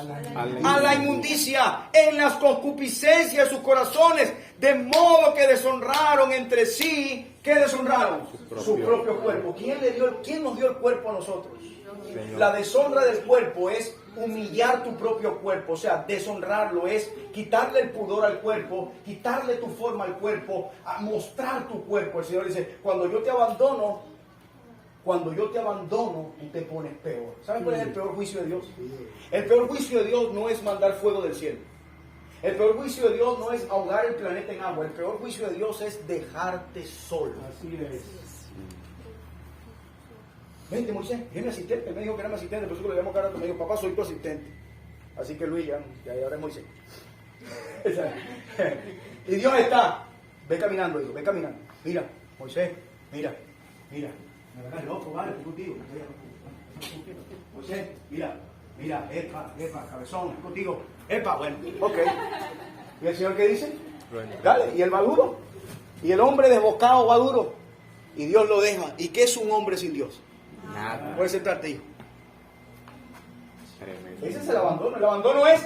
Speaker 1: A la inmundicia, en las concupiscencias de sus corazones, de modo que deshonraron entre sí. ¿Qué deshonraron? Su propio cuerpo. ¿Quién nos dio el cuerpo a nosotros? Señor. La deshonra del cuerpo es humillar tu propio cuerpo, o sea, deshonrarlo es quitarle el pudor al cuerpo, quitarle tu forma al cuerpo, a mostrar tu cuerpo. El Señor dice, cuando yo te abandono, tú te pones peor. ¿Saben cuál es el peor juicio de Dios? El peor juicio de Dios no es mandar fuego del cielo. El peor juicio de Dios no es ahogar el planeta en agua. El peor juicio de Dios es dejarte solo.
Speaker 3: Así es.
Speaker 1: Vente, Moisés, es mi asistente. Me dijo que era mi asistente, por eso que le llamo cara. Me dijo, papá, soy tu asistente. Así que Luis, ya ahora es Moisés. Y Dios está. Ve caminando, hijo, ve caminando. Mira, Moisés, mira. Me hagas loco, vale, estoy contigo. Moisés, mira, epa, cabezón, estoy contigo. Epa, bueno, ok. ¿Y el Señor qué dice? Dale, y él va duro. Y el hombre desbocado va duro. Y Dios lo deja. ¿Y qué es un hombre sin Dios?
Speaker 2: Nada.
Speaker 1: Puedes sentarte, hijo.
Speaker 2: Tremendo.
Speaker 1: Ese es el abandono. El abandono es,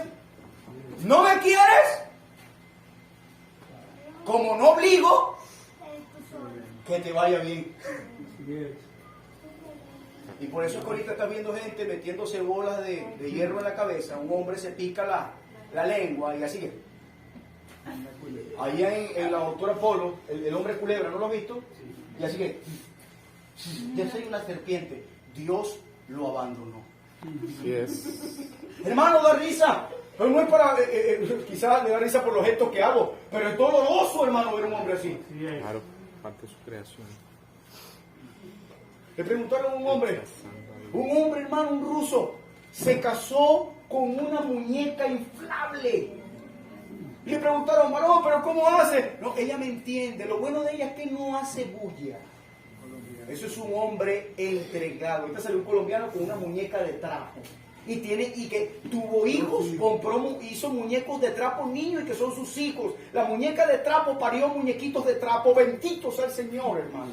Speaker 1: ¿no me quieres? Como no obligo, que te vaya bien.
Speaker 3: Así es.
Speaker 1: Y por eso es que ahorita estás viendo gente metiéndose bolas de hierro en la cabeza. Un hombre se pica la lengua y así es. Allá en la doctora Polo, el hombre culebra, ¿no lo has visto? Y así que, yo soy una serpiente. Dios lo abandonó.
Speaker 2: Así es.
Speaker 1: Hermano, da risa. Pero no es para, quizás me da risa por los gestos que hago. Pero es doloroso, hermano, ver un hombre así.
Speaker 3: Así es.
Speaker 2: Claro, parte de su creación.
Speaker 1: Le preguntaron a un hombre, hermano, un ruso, se casó con una muñeca inflable. Y le preguntaron, varón, ¿pero cómo hace? No, ella me entiende. Lo bueno de ella es que no hace bulla. Eso es un hombre entregado. Ahorita salió un colombiano con una muñeca de trapo. Y que tuvo hijos, hizo muñecos de trapo niños y que son sus hijos. La muñeca de trapo parió muñequitos de trapo. Bendito sea el Señor, hermano.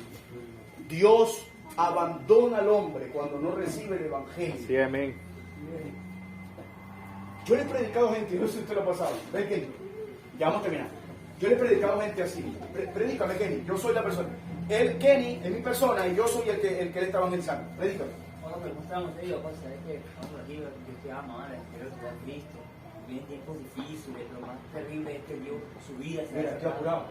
Speaker 1: Dios abandona al hombre cuando no recibe el evangelio.
Speaker 2: Sí, amén.
Speaker 1: Yo le he predicado a gente, no sé si usted lo ha pasado. Ven, Kenny, ya vamos a terminar. Yo le he predicado a gente así. Predícame, Kenny, yo soy la persona. Kenny es mi persona y yo soy el que le está evangelizando. Predícame.
Speaker 5: Cuando me mostramos ellos, pues sabes que vamos aquí, Dios te ama, ahora espero que a Cristo. Vienen tiempos difíciles, lo más terrible es que Dios, su vida se
Speaker 1: Mira, estoy apurado.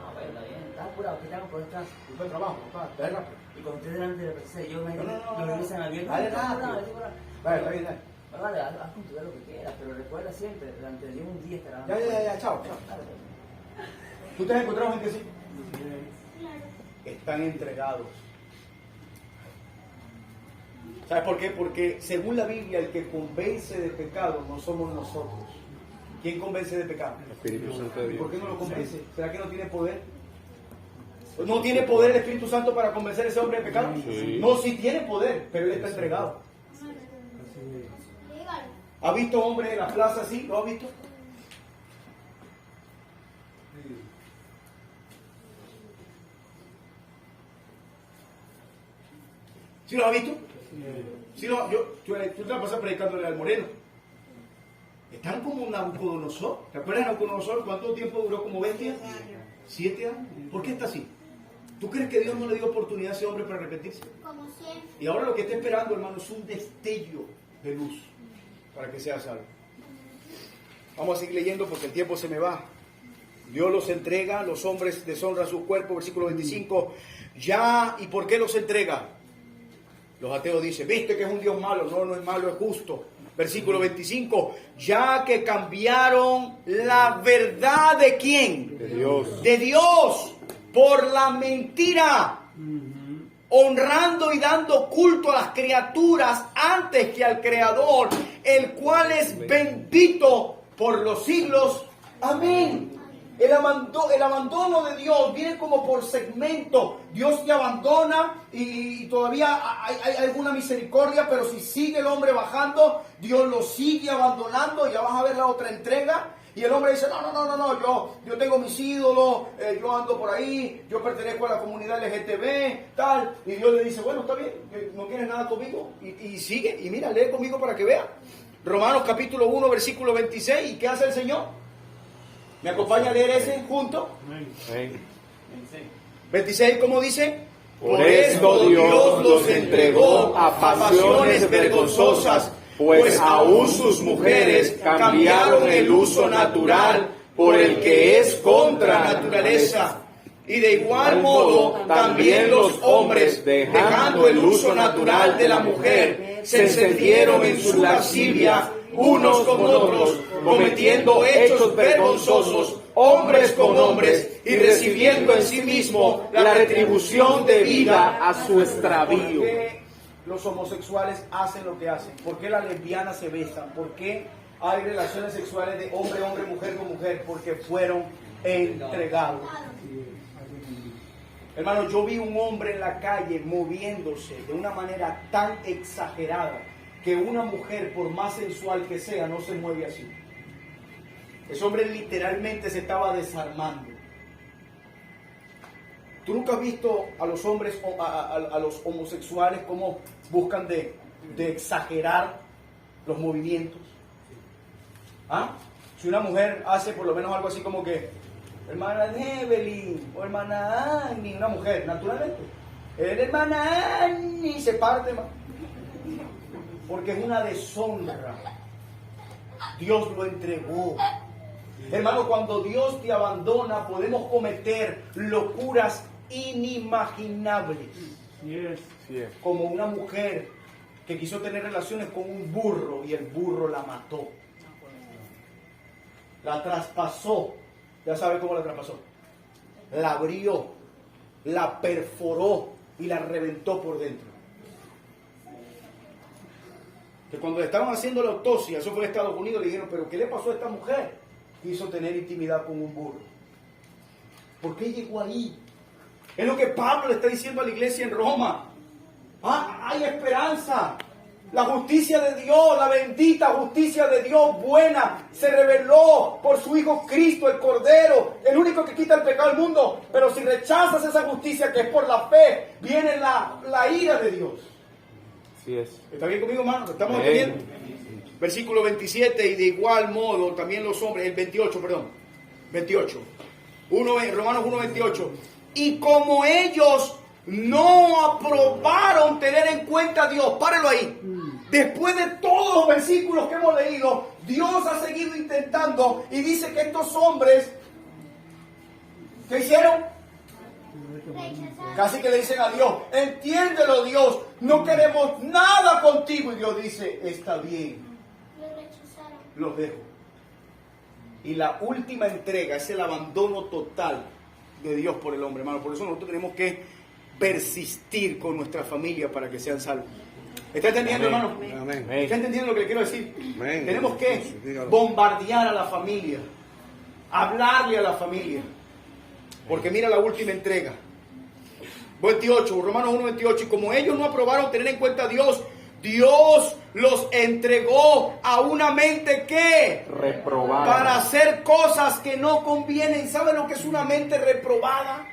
Speaker 5: Ah, bueno, está bien, estás apurado, ¿qué estamos por detrás?
Speaker 1: Yo trabajo, papá, dale rápido.
Speaker 5: Y cuando estés delante de la presencia de Dios,
Speaker 1: No.
Speaker 5: los revisan abiertos.
Speaker 1: Dale
Speaker 5: Estás
Speaker 1: rápido.
Speaker 5: apurado, estás apurado.
Speaker 1: Vale, está bien, dale.
Speaker 5: Bueno, vale, haz con tu vida lo que quieras, pero recuerda siempre, delante de Dios un día estará.
Speaker 1: Ya, chao.
Speaker 5: Dale, pues.
Speaker 1: ¿Tú te has encontrado gente así?
Speaker 3: Así es.
Speaker 1: Están entregados. ¿Sabes por qué? Porque según la Biblia, el que convence de pecado no somos nosotros. ¿Quién convence de pecado?
Speaker 2: El Espíritu Santo de
Speaker 1: ¿Y por qué
Speaker 2: Dios.
Speaker 1: no lo convence? ¿Será que no tiene poder? ¿No tiene poder el Espíritu Santo para convencer a ese hombre de pecado?
Speaker 2: Sí.
Speaker 1: No, sí tiene poder, pero él está entregado.
Speaker 3: Así es.
Speaker 1: ¿Ha visto hombres en la plaza así? ¿Lo ha visto? ¿Sí lo ha visto? Sí, tú te la pasas predicándole al moreno. Están como Nabucodonosor. ¿Te acuerdas de Nabucodonosor? ¿Cuánto tiempo duró como 20 años? 7 años. ¿Por qué está así? ¿Tú crees que Dios no le dio oportunidad a ese hombre para arrepentirse?
Speaker 6: Como siempre.
Speaker 1: Y ahora lo que está esperando, hermano, es un destello de luz para que sea salvo. Vamos a seguir leyendo porque el tiempo se me va. Dios los entrega, los hombres deshonran su cuerpo, versículo 25. Ya, ¿y por qué los entrega? Los ateos dicen, ¿viste que es un Dios malo? No, no es malo, es justo. Versículo 25, ya que cambiaron la verdad ¿de quién?
Speaker 2: De Dios.
Speaker 1: De Dios por la mentira, honrando y dando culto a las criaturas antes que al Creador, el cual es bendito por los siglos. Amén. El abandono de Dios viene como por segmento. Dios te abandona y todavía hay alguna misericordia, pero si sigue el hombre bajando, Dios lo sigue abandonando. Ya vas a ver la otra entrega. Y el hombre dice, no, yo tengo mis ídolos, yo ando por ahí, yo pertenezco a la comunidad LGTB, tal. Y Dios le dice, bueno, está bien, no quieres nada conmigo. Y sigue, y mira, lee conmigo para que vea. Romanos capítulo 1, versículo 26. ¿Y qué hace el Señor? ¿Me acompaña a leer ese junto?
Speaker 2: Amén.
Speaker 1: 26, ¿cómo dice?
Speaker 4: Por esto Dios los entregó a pasiones vergonzosas, pues aún sus mujeres cambiaron el uso natural por el que es contra naturaleza.
Speaker 1: Y de igual modo también los hombres, dejando el uso natural de la mujer, se encendieron en su lascivia unos con otros, cometiendo hechos vergonzosos, hombres con hombres, y recibiendo en sí mismo la retribución debida a su extravío. ¿Por qué los homosexuales hacen lo que hacen? ¿Por qué las lesbianas se besan? ¿Por qué hay relaciones sexuales de hombre, hombre, mujer con mujer? Porque fueron entregados. Hermano, yo vi un hombre en la calle moviéndose de una manera tan exagerada que una mujer, por más sensual que sea, no se mueve así. Ese hombre literalmente se estaba desarmando. ¿Tú nunca has visto a los hombres, a los homosexuales, cómo buscan de exagerar los movimientos? ¿Ah? Si una mujer hace por lo menos algo así como que, hermana Evelyn o hermana Annie, una mujer, naturalmente, hermana Annie, se parte más. Porque es una deshonra. Dios lo entregó. Hermano, cuando Dios te abandona, podemos cometer locuras inimaginables.
Speaker 3: Yes.
Speaker 1: Como una mujer que quiso tener relaciones con un burro y el burro la mató. La traspasó. Ya sabe cómo la traspasó. La abrió, la perforó y la reventó por dentro. Que cuando le estaban haciendo la autopsia, eso fue en Estados Unidos, le dijeron, ¿pero qué le pasó a esta mujer? Quiso tener intimidad con un burro. ¿Por qué llegó ahí? Es lo que Pablo le está diciendo a la iglesia en Roma. Hay esperanza. La justicia de Dios, la bendita justicia de Dios buena, se reveló por su Hijo Cristo, el Cordero, el único que quita el pecado del mundo. Pero si rechazas esa justicia que es por la fe, viene la ira de Dios.
Speaker 2: Así es.
Speaker 1: ¿Está bien conmigo, hermano? ¿Estamos entendiendo? Versículo 27, y de igual modo también los hombres, el 28, perdón, 28, Romanos 1, 28. Y como ellos no aprobaron tener en cuenta a Dios, párelo ahí. Después de todos los versículos que hemos leído, Dios ha seguido intentando y dice que estos hombres, ¿qué hicieron? Casi que le dicen a Dios, entiéndelo Dios, no queremos nada contigo. Y Dios dice, está bien, los dejo. Y la última entrega es el abandono total de Dios por el hombre, hermano. Por eso nosotros tenemos que persistir con nuestra familia para que sean salvos. ¿Está entendiendo, hermano?
Speaker 2: Amén.
Speaker 1: ¿Está entendiendo lo que le quiero decir?
Speaker 4: Amén.
Speaker 1: Tenemos que bombardear a la familia, hablarle a la familia. Porque mira la última entrega. 28, Romanos 1, 28. Y como ellos no aprobaron tener en cuenta a Dios, Dios los entregó a una mente que
Speaker 2: Reprobada.
Speaker 1: para hacer cosas que no convienen. ¿Sabes lo que es una mente reprobada?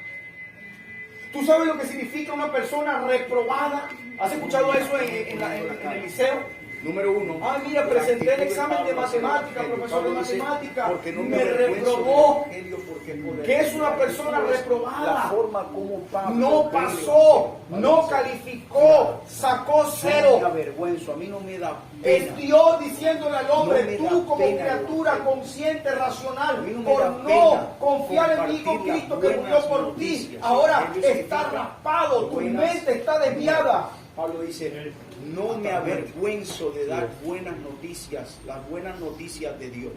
Speaker 1: ¿Tú sabes lo que significa una persona reprobada? ¿Has escuchado eso en el liceo? Número 1. Mira, presenté el examen de matemática, profesor de matemática.
Speaker 4: Porque no
Speaker 1: me reprobó.
Speaker 4: porque
Speaker 1: ¿Qué es una persona reprobada?
Speaker 4: La forma como Pablo
Speaker 1: No pasó, no calificó, sacó
Speaker 4: No me
Speaker 1: 0.
Speaker 4: avergüenzo, a mí no me da pena.
Speaker 1: Es Dios diciéndole al hombre,
Speaker 4: No me da
Speaker 1: tú como
Speaker 4: pena,
Speaker 1: criatura
Speaker 4: Dios.
Speaker 1: consciente, racional,
Speaker 4: A mí no me
Speaker 1: por
Speaker 4: da
Speaker 1: no
Speaker 4: pena
Speaker 1: confiar en mi Hijo
Speaker 4: compartir las
Speaker 1: Cristo que murió
Speaker 4: buenas
Speaker 1: por ti,
Speaker 4: noticias.
Speaker 1: ahora
Speaker 4: Ello
Speaker 1: está
Speaker 4: significa
Speaker 1: raspado, tu
Speaker 4: buenas-
Speaker 1: mente está desviada.
Speaker 4: Pablo dice, no me avergüenzo de dar buenas noticias, las buenas noticias de Dios.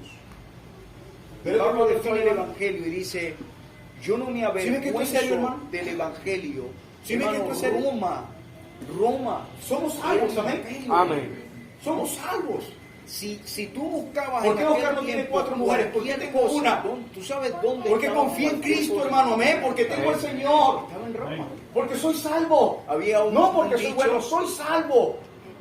Speaker 1: Pero
Speaker 4: Pablo
Speaker 1: que
Speaker 4: define
Speaker 1: estoy-
Speaker 4: el evangelio y dice, yo no me
Speaker 1: ¿Sí ves que esto es
Speaker 4: avergüenzo
Speaker 1: serio, hermano?
Speaker 4: del evangelio.
Speaker 1: ¿Sí ves que
Speaker 4: Hermano,
Speaker 1: esto es serio?
Speaker 4: Roma,
Speaker 1: Somos salvos, amén.
Speaker 2: Amén.
Speaker 1: Somos salvos. Si tú buscabas
Speaker 4: ¿Por qué
Speaker 1: en
Speaker 4: Oscar
Speaker 1: aquel
Speaker 4: no tiene
Speaker 1: tiempo
Speaker 4: 4 mujeres? ¿Por qué
Speaker 1: cualquier
Speaker 4: tengo
Speaker 1: cosa,
Speaker 4: una?
Speaker 1: ¿tú sabes dónde?
Speaker 4: Porque
Speaker 1: estaba
Speaker 4: confío en
Speaker 1: cualquier
Speaker 4: Cristo,
Speaker 1: cosa?
Speaker 4: hermano, amén, porque tengo al Señor,
Speaker 1: Estaba en Roma.
Speaker 4: porque soy salvo.
Speaker 1: Había un,
Speaker 4: No porque
Speaker 1: un
Speaker 4: soy
Speaker 1: dicho-
Speaker 4: bueno, soy salvo.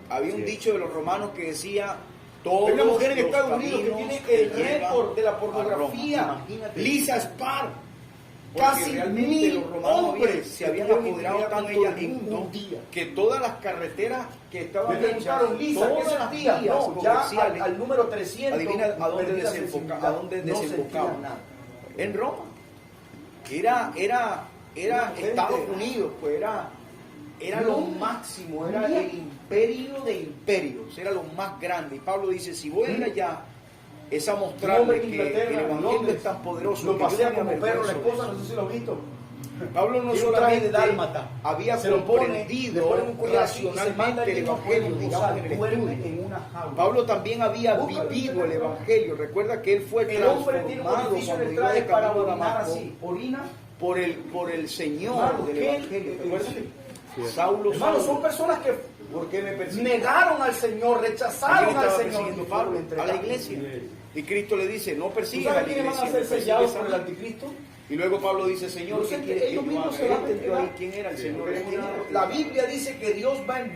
Speaker 1: Había un
Speaker 2: Sí.
Speaker 1: dicho de los romanos que decía: todos
Speaker 4: Hay una mujer en
Speaker 1: los
Speaker 4: Estados Unidos que
Speaker 1: caminos
Speaker 4: tiene
Speaker 1: te
Speaker 4: el
Speaker 1: llevan
Speaker 4: récord de la
Speaker 1: a
Speaker 4: pornografía.
Speaker 1: Roma. Imagínate.
Speaker 4: Lisa Spar.
Speaker 1: Porque
Speaker 4: Casi
Speaker 1: realmente
Speaker 4: 1000
Speaker 1: los romanos
Speaker 4: hombres
Speaker 1: se habían
Speaker 4: estuvieron
Speaker 1: apoderado
Speaker 4: en
Speaker 1: tanto
Speaker 4: ella
Speaker 1: del
Speaker 4: en
Speaker 1: mundo
Speaker 4: un día.
Speaker 1: que todas las carreteras que estaban
Speaker 4: Me preguntaron, Lisa, ¿qué
Speaker 1: todas las
Speaker 4: sentía?
Speaker 1: vías
Speaker 4: No, ya
Speaker 1: comerciales,
Speaker 4: al número 300.
Speaker 1: adivina a dónde
Speaker 4: perdí la
Speaker 1: desemboca-
Speaker 4: sensibilidad.
Speaker 1: a dónde
Speaker 4: No
Speaker 1: desembocaba.
Speaker 4: sentía nada.
Speaker 1: en Roma. Era
Speaker 4: Gente.
Speaker 1: Estados Unidos, pues era lo máximo, era el imperio de imperios, era lo más grande. Y Pablo dice: si voy a ir allá, es a
Speaker 4: Un hombre
Speaker 1: mostrarle
Speaker 4: en
Speaker 1: que el
Speaker 4: Inglaterra, en
Speaker 1: evangelio
Speaker 4: Londres,
Speaker 1: es tan poderoso
Speaker 4: lo
Speaker 1: que yo
Speaker 4: pasea
Speaker 1: no me
Speaker 4: como perro la
Speaker 1: avergüenzo de
Speaker 4: esposa,
Speaker 1: eso.
Speaker 4: no sé si lo has visto.
Speaker 1: Pablo no
Speaker 4: Tiene un traje
Speaker 1: solamente
Speaker 4: de dálmata,
Speaker 1: había
Speaker 4: se lo pone, le
Speaker 1: comprendido
Speaker 4: ponen un collar así y se manda
Speaker 1: racionalmente el evangelio, digamos, en el
Speaker 4: duerme
Speaker 1: estudio.
Speaker 4: en una jaula.
Speaker 1: Pablo también había
Speaker 4: Búscalo.
Speaker 1: vivido el evangelio. Recuerda que él fue
Speaker 4: El hombre tiene un
Speaker 1: transformado
Speaker 4: orificio en
Speaker 1: cuando
Speaker 4: el
Speaker 1: iba de
Speaker 4: traje para
Speaker 1: camino a
Speaker 4: orinar
Speaker 1: Damasco
Speaker 4: así. Orina.
Speaker 1: por el Señor
Speaker 4: Hermano,
Speaker 1: del
Speaker 4: ¿qué?
Speaker 1: evangelio. ¿Te acuerdas?
Speaker 2: Sí.
Speaker 1: Saulo,
Speaker 4: Hermano,
Speaker 1: Saulo,
Speaker 4: son personas que
Speaker 1: ¿por qué me persiguen?
Speaker 4: negaron al Señor,
Speaker 1: ¿A quién
Speaker 4: rechazaron al
Speaker 1: estaba
Speaker 4: Señor.
Speaker 1: persiguiendo
Speaker 4: y
Speaker 1: Pablo?
Speaker 4: fueron
Speaker 1: A la
Speaker 4: entregados.
Speaker 1: iglesia. Y Cristo le dice: no
Speaker 4: ¿Tú
Speaker 1: persigas a
Speaker 4: sabes
Speaker 1: la
Speaker 4: quiénes van a
Speaker 1: iglesia,
Speaker 4: ser
Speaker 1: me persigues
Speaker 4: sellados
Speaker 1: a
Speaker 4: por el
Speaker 1: mí.
Speaker 4: anticristo?
Speaker 1: Y luego Pablo dice: Señor,
Speaker 4: Yo sé
Speaker 1: ¿qué
Speaker 4: que
Speaker 1: quieres que
Speaker 4: ellos
Speaker 1: yo
Speaker 4: mismos
Speaker 1: haga?
Speaker 4: se van a
Speaker 1: Él entró
Speaker 4: entregar.
Speaker 1: ahí. ¿Quién era el Señor?
Speaker 4: La Biblia dice que Dios va a enviar